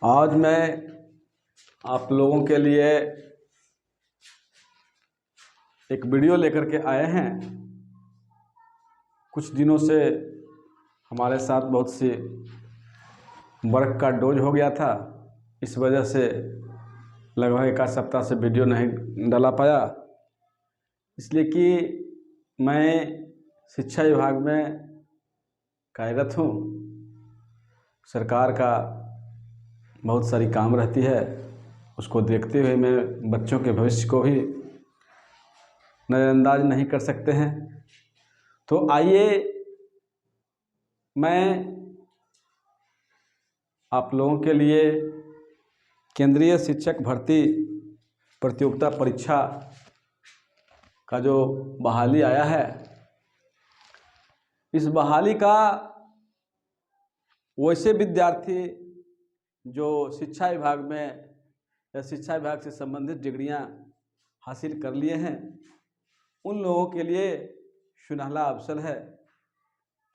आज मैं आप लोगों के लिए एक वीडियो लेकर के आए हैं। कुछ दिनों से हमारे साथ बहुत सी वर्क का डोज हो गया था, इस वजह से लगभग एक आध सप्ताह से वीडियो नहीं डाला पाया, इसलिए कि मैं शिक्षा विभाग में कार्यरत हूँ। सरकार का बहुत सारी काम रहती है, उसको देखते हुए मैं बच्चों के भविष्य को भी नज़रअंदाज नहीं कर सकते हैं। तो आइए मैं आप लोगों के लिए केंद्रीय शिक्षक भर्ती प्रतियोगिता परीक्षा का जो बहाली आया है, इस बहाली का वैसे विद्यार्थी जो शिक्षा विभाग में या शिक्षा विभाग से संबंधित डिग्रियां हासिल कर लिए हैं, उन लोगों के लिए सुनहला अवसर है।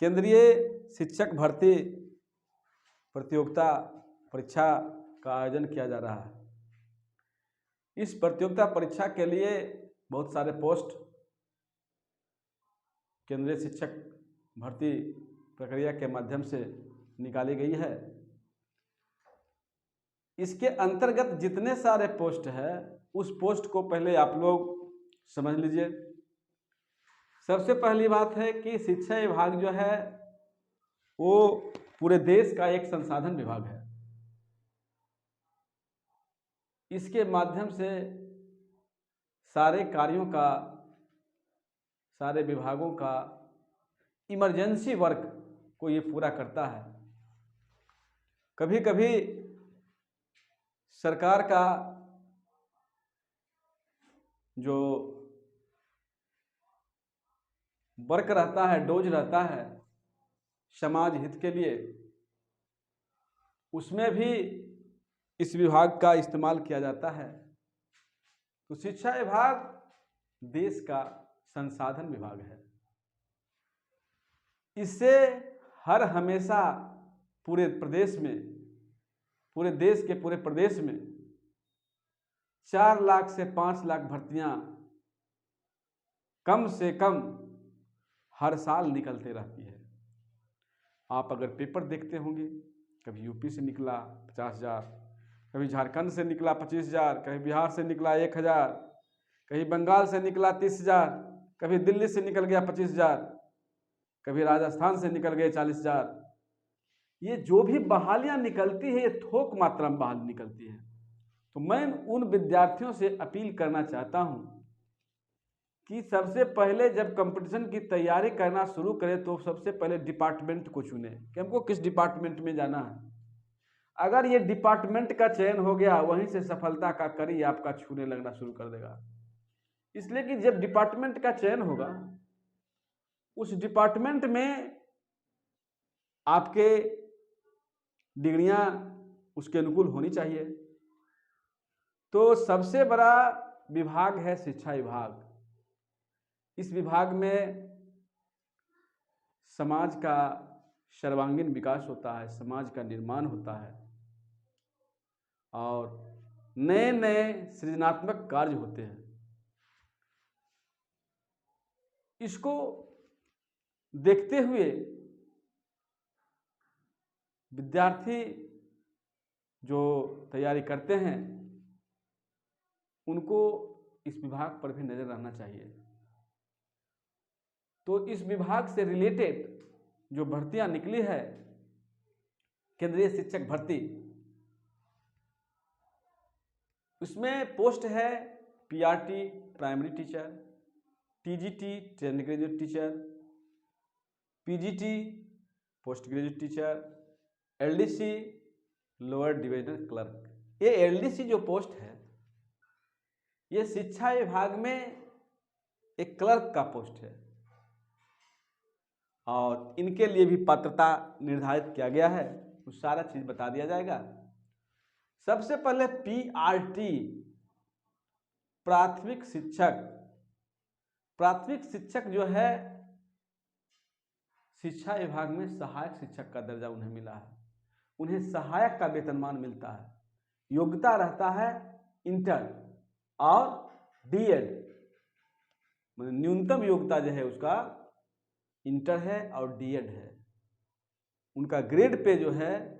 केंद्रीय शिक्षक भर्ती प्रतियोगिता परीक्षा का आयोजन किया जा रहा है। इस प्रतियोगिता परीक्षा के लिए बहुत सारे पोस्ट केंद्रीय शिक्षक भर्ती प्रक्रिया के माध्यम से निकाली गई है। इसके अंतर्गत जितने सारे पोस्ट है, उस पोस्ट को पहले आप लोग समझ लीजिए। सबसे पहली बात है कि शिक्षा विभाग जो है वो पूरे देश का एक संसाधन विभाग है। इसके माध्यम से सारे कार्यों का, सारे विभागों का इमरजेंसी वर्क को ये पूरा करता है। कभी कभी सरकार का जो वर्क रहता है, डोज रहता है समाज हित के लिए, उसमें भी इस विभाग का इस्तेमाल किया जाता है। तो शिक्षा विभाग देश का संसाधन विभाग है। इससे हर हमेशा पूरे प्रदेश में, पूरे देश के पूरे प्रदेश में 4 लाख से 5 लाख भर्तियां कम से कम हर साल निकलते रहती है। आप अगर पेपर देखते होंगे, कभी यूपी से निकला 50,000, कभी झारखंड से निकला 25,000, कभी बिहार से निकला 1,000, कभी बंगाल से निकला 30,000, कभी दिल्ली से निकल गया 25,000, कभी राजस्थान से निकल गए 40,000। ये जो भी बहालियां निकलती है, ये थोक मात्रा में बहाली निकलती है। तो मैं उन विद्यार्थियों से अपील करना चाहता हूं कि सबसे पहले जब कंपटीशन की तैयारी करना शुरू करें तो सबसे पहले डिपार्टमेंट को चुने कि हमको किस डिपार्टमेंट में जाना है। अगर ये डिपार्टमेंट का चयन हो गया, वहीं से सफलता का कड़ी आपका छूने लगना शुरू कर देगा। इसलिए कि जब डिपार्टमेंट का चयन होगा, उस डिपार्टमेंट में आपके डिग्रियां उसके अनुकूल होनी चाहिए। तो सबसे बड़ा विभाग है शिक्षा विभाग। इस विभाग में समाज का सर्वांगीण विकास होता है, समाज का निर्माण होता है और नए नए सृजनात्मक कार्य होते हैं। इसको देखते हुए विद्यार्थी जो तैयारी करते हैं, उनको इस विभाग पर भी नजर रहना चाहिए। तो इस विभाग से रिलेटेड जो भर्तियां निकली है, केंद्रीय शिक्षक भर्ती, उसमें पोस्ट है PRT primary teacher, TGT trained graduate teacher, PGT post graduate teacher, LDC lower divisional clerk. ये एलडीसी जो पोस्ट है, ये शिक्षा विभाग में एक क्लर्क का पोस्ट है और इनके लिए भी पात्रता निर्धारित किया गया है। कुछ सारा चीज बता दिया जाएगा। सबसे पहले पीआरटी प्राथमिक शिक्षक। प्राथमिक शिक्षक जो है, शिक्षा विभाग में सहायक शिक्षक का दर्जा उन्हें मिला है। उन्हें सहायक का वेतनमान मिलता है। योग्यता रहता है इंटर और डीएड, मतलब न्यूनतम योग्यता जो है उसका इंटर है और डीएड है। उनका ग्रेड पे जो है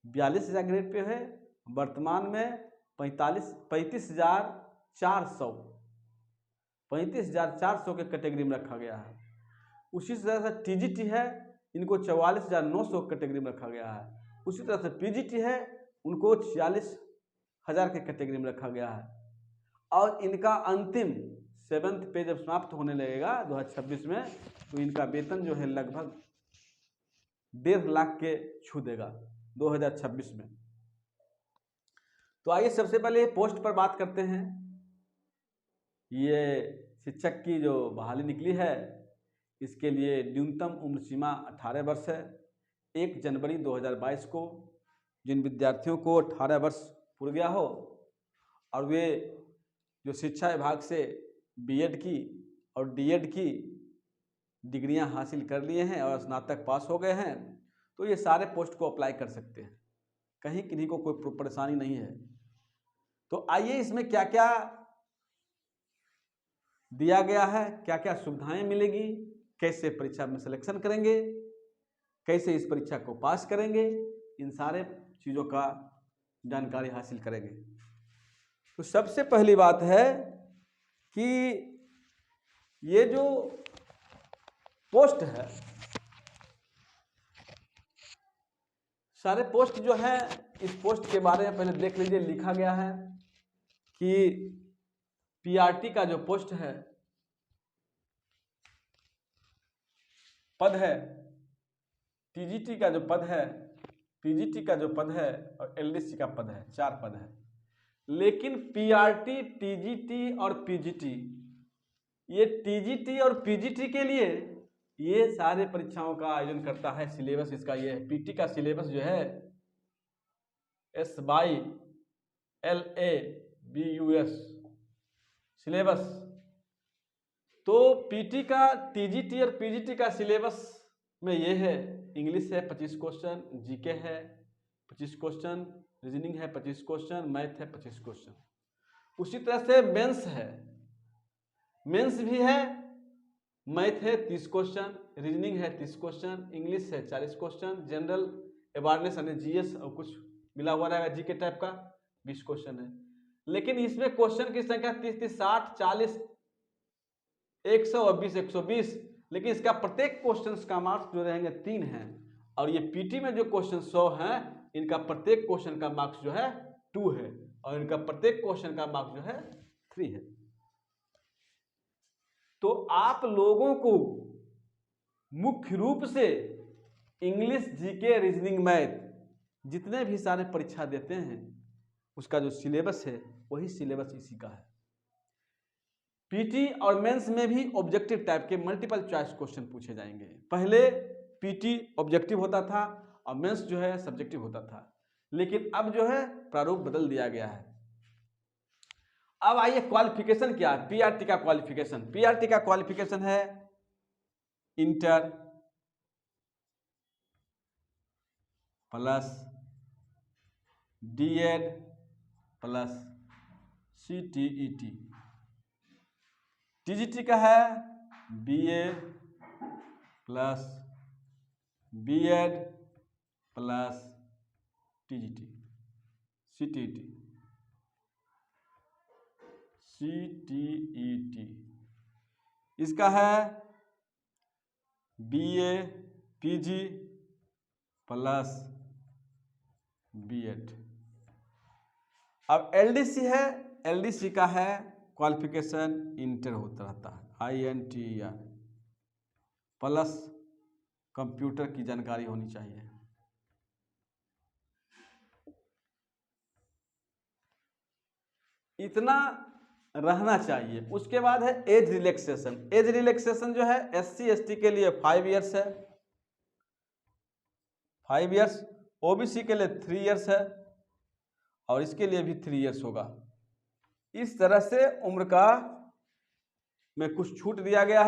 42,000 ग्रेड पे है, वर्तमान में 35,400 के कैटेगरी में रखा गया है। उसी तरह से टीजीटी है, इनको 44,900 कैटेगरी में रखा गया है। उसी तरह से पीजीटी है, उनको 46,000 के कैटेगरी में रखा गया है। और इनका अंतिम 7th पे जब समाप्त होने लगेगा 2026 में, तो इनका वेतन जो है लगभग 1.5 लाख के छू देगा 2026 में। तो आइए सबसे पहले पोस्ट पर बात करते हैं। ये शिक्षक की जो बहाली निकली है, इसके लिए न्यूनतम उम्र सीमा 18 वर्ष है। 1 जनवरी 2022 को जिन विद्यार्थियों को 18 वर्ष पूरा गया हो और वे जो शिक्षा विभाग से बीएड की और डीएड की डिग्रियां हासिल कर लिए हैं और स्नातक पास हो गए हैं, तो ये सारे पोस्ट को अप्लाई कर सकते हैं, कहीं किन्हीं को कोई परेशानी नहीं है। तो आइए इसमें क्या क्या दिया गया है, क्या क्या सुविधाएं मिलेगी, कैसे परीक्षा में सिलेक्शन करेंगे, कैसे इस परीक्षा को पास करेंगे, इन सारे चीज़ों का जानकारी हासिल करेंगे। तो सबसे पहली बात है कि ये जो पोस्ट है, सारे पोस्ट जो है, इस पोस्ट के बारे में पहले देख लीजिए। लिखा गया है कि पीआरटी का जो पोस्ट है, पद है, टीजीटी का जो पद है, पीजीटी का जो पद है और एलडीसी का पद है, 4 पद है। लेकिन पीआरटी, टीजीटी और पीजीटी, ये टीजीटी और पीजीटी के लिए ये सारे परीक्षाओं का आयोजन करता है। सिलेबस इसका ये है। पीटी का सिलेबस जो है SYLABUS सिलेबस। तो पीटी का, टीजीटी और पीजीटी का सिलेबस में ये है। इंग्लिश है 25 क्वेश्चन, जीके है 25 क्वेश्चन, रीजनिंग है 25 क्वेश्चन, मैथ है 25 क्वेश्चन। उसी तरह से मेंस है, मेंस भी है, मैथ है 30 क्वेश्चन, रीजनिंग है 30 क्वेश्चन, इंग्लिश है 40 क्वेश्चन, जनरल अवेयरनेस यानी जीएस और कुछ मिला हुआ रहेगा जीके टाइप का 20 क्वेश्चन है। लेकिन इसमें क्वेश्चन की संख्या 30, 60, 40, 120, 120, लेकिन इसका प्रत्येक क्वेश्चन का मार्क्स जो रहेंगे 3 हैं। और ये पीटी में जो क्वेश्चन 100 हैं, इनका प्रत्येक क्वेश्चन का मार्क्स जो है 2 है और इनका प्रत्येक क्वेश्चन का मार्क्स जो है 3 है। तो आप लोगों को मुख्य रूप से इंग्लिश, जीके, रीजनिंग, मैथ जितने भी सारे परीक्षा देते हैं, उसका जो सिलेबस है वही सिलेबस इसी का है। पीटी और मेंस में भी ऑब्जेक्टिव टाइप के मल्टीपल चॉइस क्वेश्चन पूछे जाएंगे। पहले पीटी ऑब्जेक्टिव होता था और मेंस जो है सब्जेक्टिव होता था, लेकिन अब जो है प्रारूप बदल दिया गया है। अब आइए क्वालिफिकेशन क्या है। पीआरटी का क्वालिफिकेशन, पीआरटी का क्वालिफिकेशन है inter plus DEd plus CTET. TGT का है BA plus BEd plus TGT. CTET इसका है बीए पीजी प्लस बीएड। अब एलडीसी है, एलडीसी का है क्वालिफिकेशन इंटर होता रहता है, INTER प्लस कंप्यूटर की जानकारी होनी चाहिए। इतना रहना चाहिए। उसके बाद है एज रिलैक्सेशन। एज रिलैक्सेशन जो है SC ST के लिए 5 इयर्स है, 5 इयर्स। OBC के लिए 3 इयर्स है और इसके लिए भी 3 इयर्स होगा। इस तरह से उम्र का में कुछ छूट दिया गया है।